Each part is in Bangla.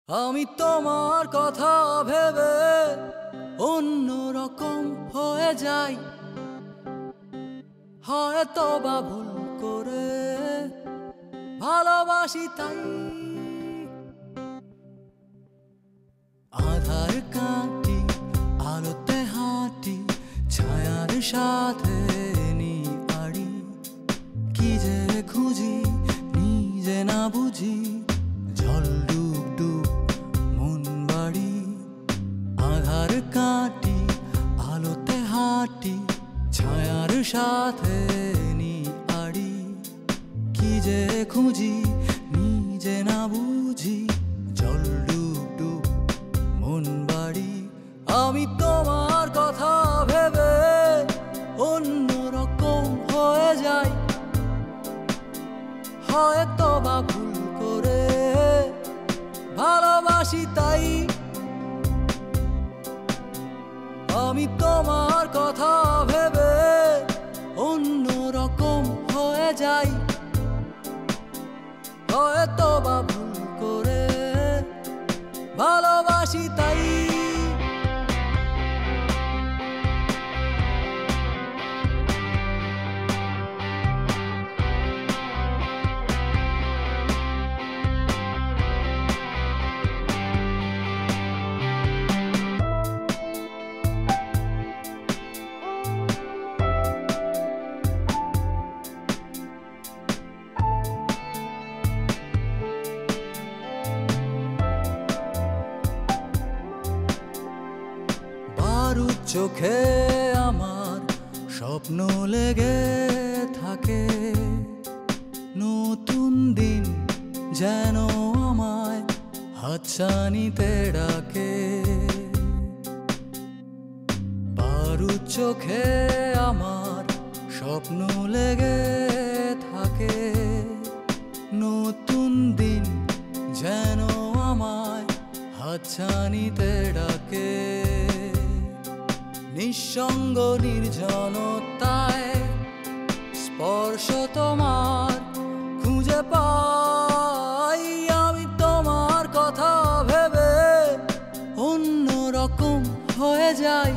আমি তোমার কথা ভেবে অন্য রকম হয়ে যাই, হয়তো বা ভুল করে ভালোবাসি তাই। আধার কাটি আলোতে হাঁটি, ছায়ার সাথে নি আড়ি, কি যে খুঁজি নিজে না বুঝি, জল ডুব ডুব মন বাড়ি। আধার কাটি আলোতে হাঁটি, ছায়ার সাথে নি আড়ি, কি যে খুঁজি নিজে না বুঝি, জল ডুব ডুব মন বাড়ি। আমি তোমার কথা ভেবে অন্য রকম হয়ে যাই, হয়তো বা ভুল করে ভালোবাসি তাই। আমি তোমার কথা ভেবে অন্য রকম হয়ে যাই, হয়তো বা ভুল করে ভালোবাসি তাই। চোখে আমার স্বপ্ন লেগে থাকে, নতুন দিন যেন আমায় হাতছানিতে ডাকে। বারুদ চোখে আমার স্বপ্ন লেগে থাকে, নতুন দিন যেন আমায় হাতছানিতে ডাকে। নিঃসঙ্গ নির্জনতায় স্পর্শ তোমার খুঁজে পাই। আমি তোমার কথা ভেবে অন্য রকম হয়ে যাই,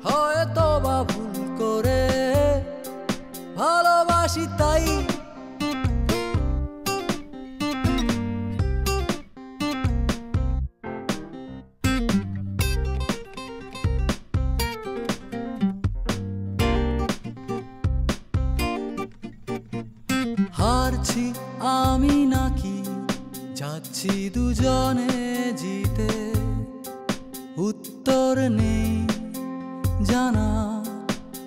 হয়তো বা ভুল করে ভালোবাসি তাই। হারছি আমি নাকি যাচ্ছি দুজনে জিতে, উত্তর নেই জানা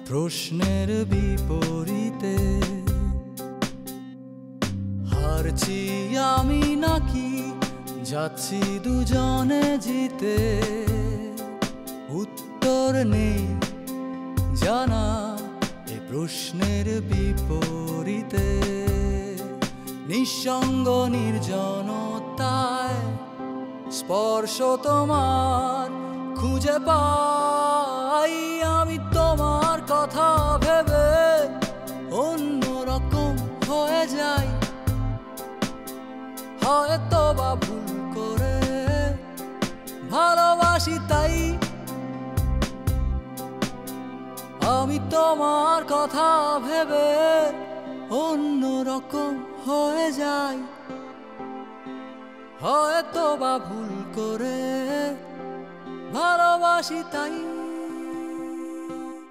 প্রশ্নের বিপরীতে। হারছি আমি নাকি যাচ্ছি দুজনে জিতে, উত্তর নেই জানা এ প্রশ্নের বিপরীতে। নিঃসঙ্গ নির্জনতায় স্পর্শ তোমার খুঁজে পাই। আমি তোমার কথা ভেবে অন্য রকম হয়ে যাই, হয়তো বা ভুল করে ভালোবাসি তাই। আমি তোমার কথা ভেবে অন্য রকম হয়ে যাই, হয়তো বা ভুল করে ভালোবাসি তাই।